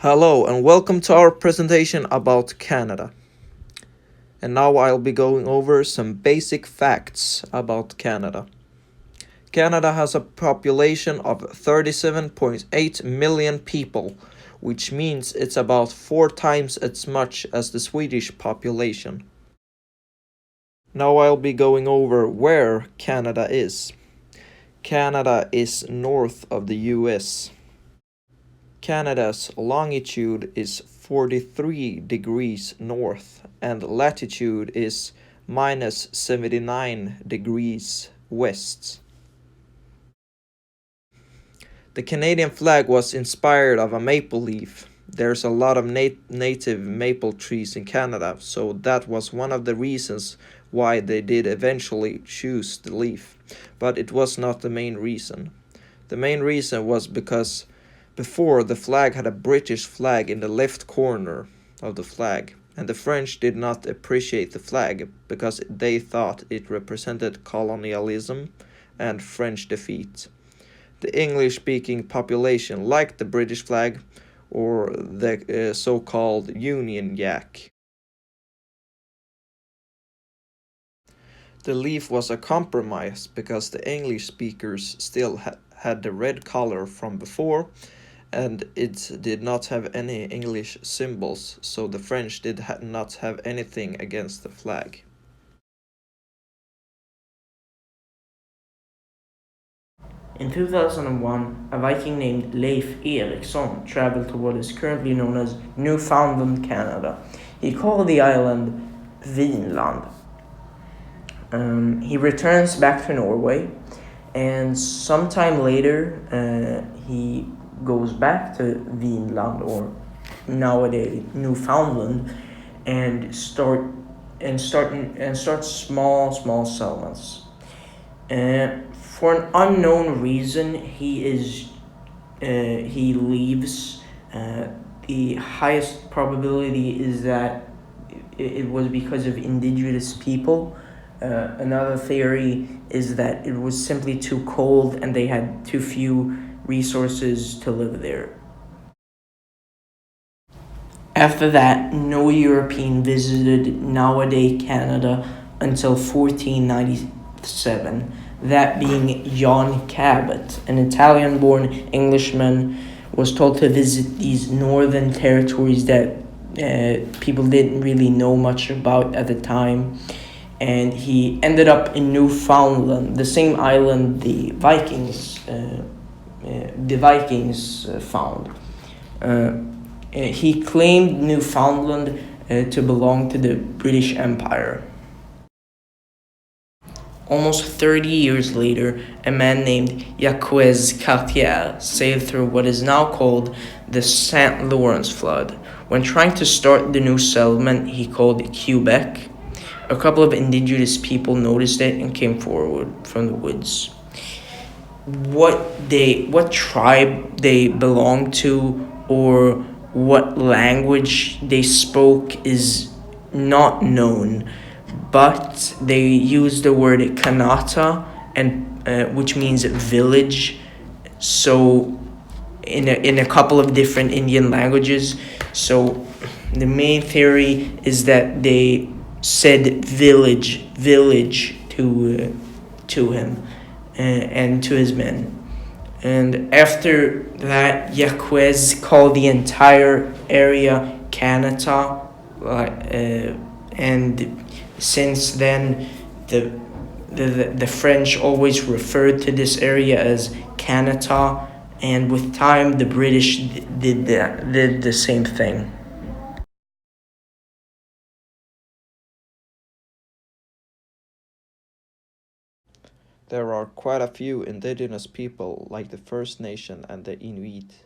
Hello and welcome to our presentation about Canada. And now I'll be going over some basic facts about Canada. Canada has a population of 37.8 million people, which means it's about 4 times as much as the Swedish population. Now I'll be going over where Canada is. Canada is north of the US. Canada's longitude is 43 degrees north and latitude is minus 79 degrees west. The Canadian flag was inspired of a maple leaf. There's a lot of native maple trees in Canada, so that was one of the reasons why they did eventually choose the leaf. But it was not the main reason. The main reason was because before the flag had a British flag in the left corner of the flag, and the French did not appreciate the flag because they thought it represented colonialism and French defeat. The English-speaking population liked the British flag, or the so-called Union Jack. The leaf was a compromise because the English speakers still had the red color from before, and it did not have any English symbols, so the French did not have anything against the flag. In 2001, a Viking named Leif Erikson traveled to what is currently known as Newfoundland, Canada. He called the island Vinland. He returns back to Norway, and sometime later, he goes back to Vinland, or nowadays Newfoundland, and starts small settlements. For an unknown reason, he leaves. The highest probability is that it was because of indigenous people. Another theory is that it was simply too cold and they had too few resources to live there. After that, no European visited nowadays Canada until 1497, that being John Cabot, an Italian-born Englishman, was told to visit these northern territories that people didn't really know much about at the time, and he ended up in Newfoundland, the same island the Vikings found. He claimed Newfoundland to belong to the British Empire. Almost 30 years later, a man named Jacques Cartier sailed through what is now called the St. Lawrence Flood. When trying to start the new settlement he called Quebec, a couple of indigenous people noticed it and came forward from the woods. What tribe they belonged to or what language they spoke is not known, but they use the word Kanata, and which means village. So in a couple of different Indian languages. So the main theory is that they said village to him and to his men. And after that, Jacques called the entire area Canada, and since then, the French always referred to this area as Canada, and with time, the British did the same thing. There are quite a few indigenous people like the First Nation and the Inuit,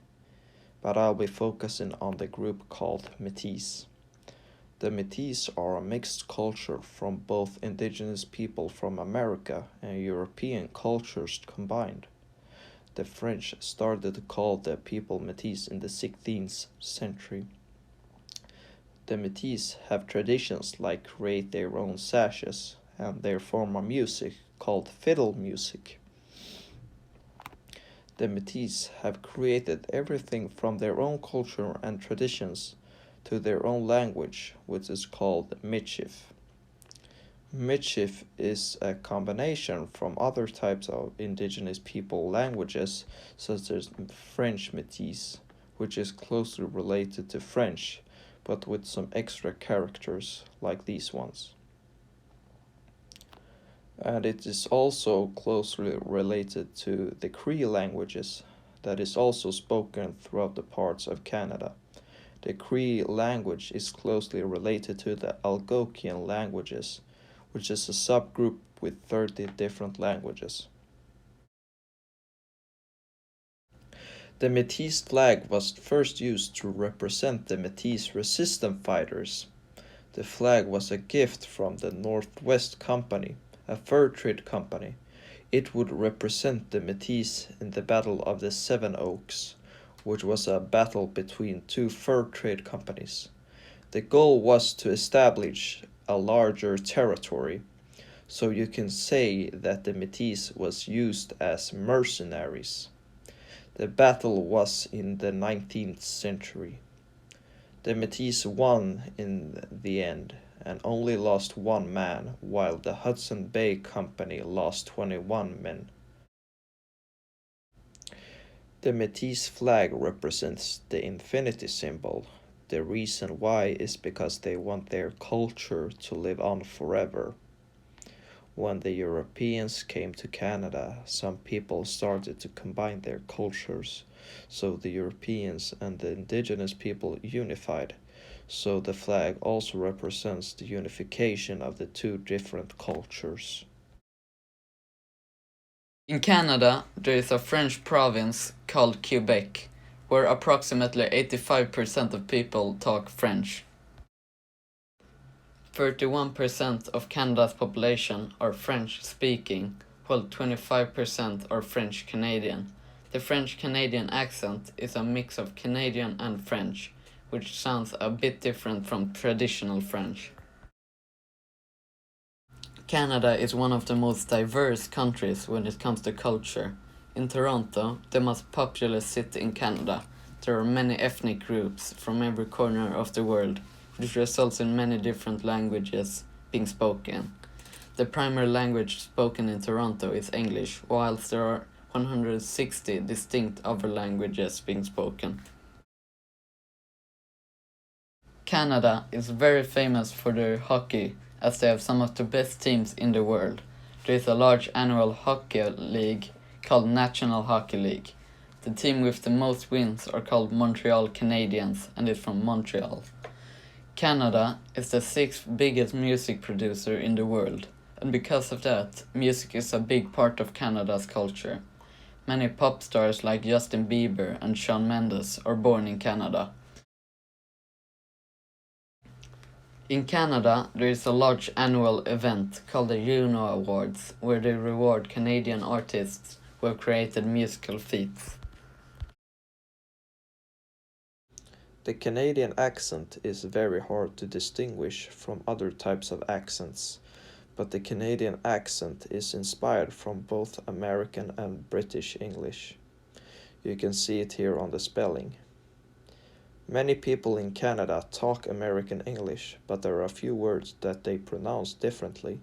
but I'll be focusing on the group called Métis. The Métis are a mixed culture from both indigenous people from America and European cultures combined. The French started to call the people Métis in the 16th century. The Métis have traditions like create their own sashes and their form of music called fiddle music. The Métis have created everything from their own culture and traditions to their own language, which is called Michif. Michif is a combination from other types of indigenous people languages, such as French Métis, which is closely related to French, but with some extra characters like these ones. And it is also closely related to the Cree languages that is also spoken throughout the parts of Canada. The Cree language is closely related to the Algonquian languages, which is a subgroup with 30 different languages. The Métis flag was first used to represent the Métis resistance fighters. The flag was a gift from the Northwest Company, a fur trade company. It would represent the Métis in the Battle of the Seven Oaks, which was a battle between two fur trade companies. The goal was to establish a larger territory, so you can say that the Métis was used as mercenaries. The battle was in the 19th century. The Métis won in the end and only lost one man, while the Hudson Bay Company lost 21 men. The Métis flag represents the infinity symbol. The reason why is because they want their culture to live on forever. When the Europeans came to Canada, some people started to combine their cultures, so the Europeans and the indigenous people unified. So the flag also represents the unification of the two different cultures. In Canada, there is a French province called Quebec, where approximately 85% of people talk French. 31% of Canada's population are French-speaking, while 25% are French-Canadian. The French-Canadian accent is a mix of Canadian and French, which sounds a bit different from traditional French. Canada is one of the most diverse countries when it comes to culture. In Toronto, the most populous city in Canada, there are many ethnic groups from every corner of the world, which results in many different languages being spoken. The primary language spoken in Toronto is English, whilst there are 160 distinct other languages being spoken. Canada is very famous for their hockey, as they have some of the best teams in the world. There is a large annual hockey league called National Hockey League. The team with the most wins are called Montreal Canadiens and is from Montreal. Canada is the 6th biggest music producer in the world, and because of that, music is a big part of Canada's culture. Many pop stars like Justin Bieber and Shawn Mendes are born in Canada. In Canada, there is a large annual event called the Juno Awards, where they reward Canadian artists who have created musical feats. The Canadian accent is very hard to distinguish from other types of accents, but the Canadian accent is inspired from both American and British English. You can see it here on the spelling. Many people in Canada talk American English, but there are a few words that they pronounce differently,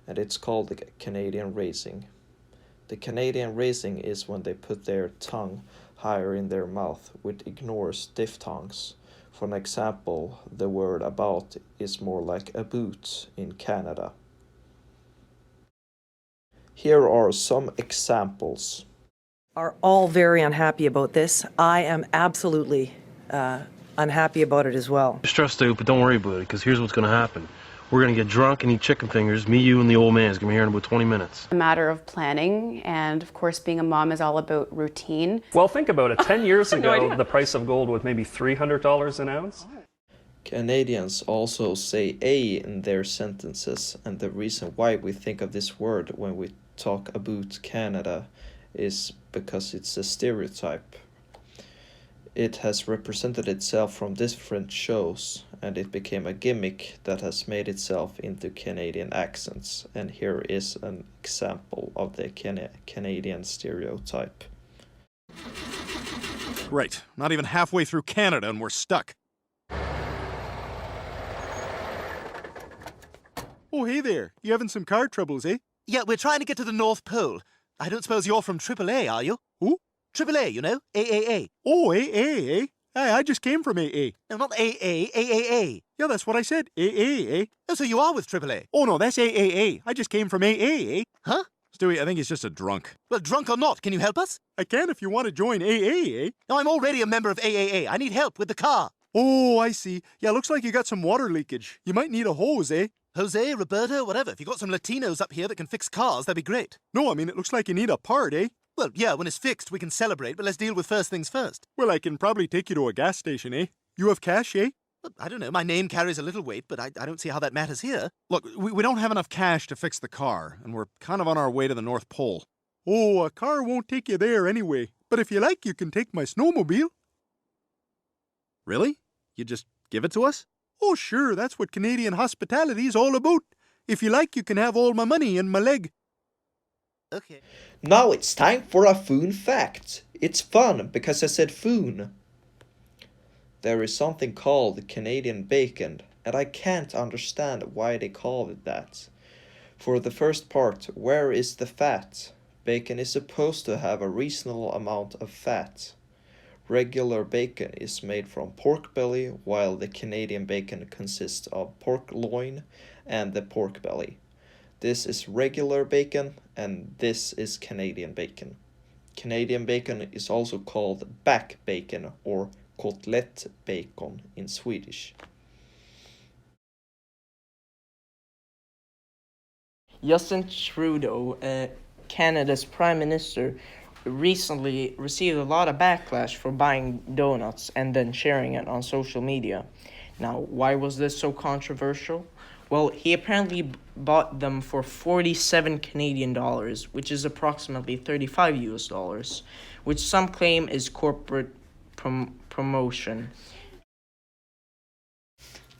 and it's called the Canadian raising. The Canadian raising is when they put their tongue higher in their mouth, which ignores diphthongs. For an example, the word about is more like a boot in Canada. Here are some examples. Are all very unhappy about this. I am absolutely unhappy about it as well. Stressed out, but don't worry about it, because here's what's going to happen. We're going to get drunk and eat chicken fingers. Me, you, and the old man is going to be here in about 20 minutes. A matter of planning, and of course being a mom is all about routine. Well, think about it. 10 years ago, the price of gold was maybe $300 an ounce. Canadians also say a in their sentences, and the reason why we think of this word when we talk about Canada is because it's a stereotype. It has represented itself from different shows, and it became a gimmick that has made itself into Canadian accents. And here is an example of the Canadian stereotype. Right. Not even halfway through Canada and we're stuck. Oh, hey there. You having some car troubles, eh? Yeah, we're trying to get to the North Pole. I don't suppose you're from AAA, are you? Who? AAA, you know? AAA. Oh, AA, eh? Hey, I just came from AA. No, not AA, AAA. Yeah, that's what I said. AA, eh? Oh, so you are with AAA? Oh, no, that's AAA. I just came from AA, eh? Huh? Stewie, I think he's just a drunk. Well, drunk or not, can you help us? I can if you want to join AA, eh? No, I'm already a member of AAA. I need help with the car. Oh, I see. Yeah, looks like you got some water leakage. You might need a hose, eh? Jose, Roberto, whatever. If you got some Latinos up here that can fix cars, that'd be great. No, I mean, it looks like you need a part, eh? Well, yeah, when it's fixed, we can celebrate, but let's deal with first things first. Well, I can probably take you to a gas station, eh? You have cash, eh? Well, I don't know. My name carries a little weight, but I don't see how that matters here. Look, we don't have enough cash to fix the car, and we're kind of on our way to the North Pole. Oh, a car won't take you there anyway. But if you like, you can take my snowmobile. Really? You just give it to us? Oh, sure, that's what Canadian hospitality is all about. If you like, you can have all my money and my leg. Okay. Now it's time for a Foon fact. It's fun because I said Foon. There is something called Canadian bacon, and I can't understand why they call it that. For the first part, where is the fat? Bacon is supposed to have a reasonable amount of fat. Regular bacon is made from pork belly, while the Canadian bacon consists of pork loin and the pork belly. This is regular bacon, and this is Canadian bacon. Canadian bacon is also called back bacon or kotelett bacon in Swedish. Justin Trudeau, Canada's Prime Minister, recently received a lot of backlash for buying donuts and then sharing it on social media. Now, why was this so controversial? Well, he apparently bought them for 47 Canadian dollars, which is approximately 35 US dollars, which some claim is corporate promotion.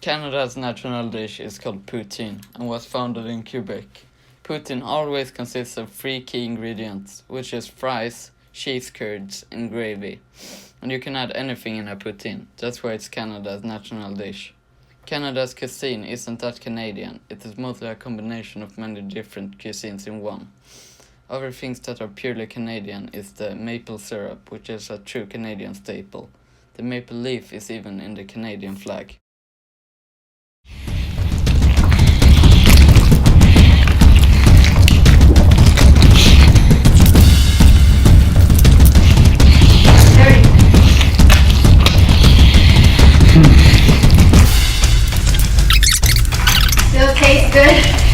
Canada's national dish is called poutine and was founded in Quebec. Poutine always consists of 3 key ingredients, which is fries, cheese curds, and gravy. And you can add anything in a poutine. That's why it's Canada's national dish. Canada's cuisine isn't that Canadian. It is mostly a combination of many different cuisines in one. Other things that are purely Canadian is the maple syrup, which is a true Canadian staple. The maple leaf is even in the Canadian flag. Still tastes good.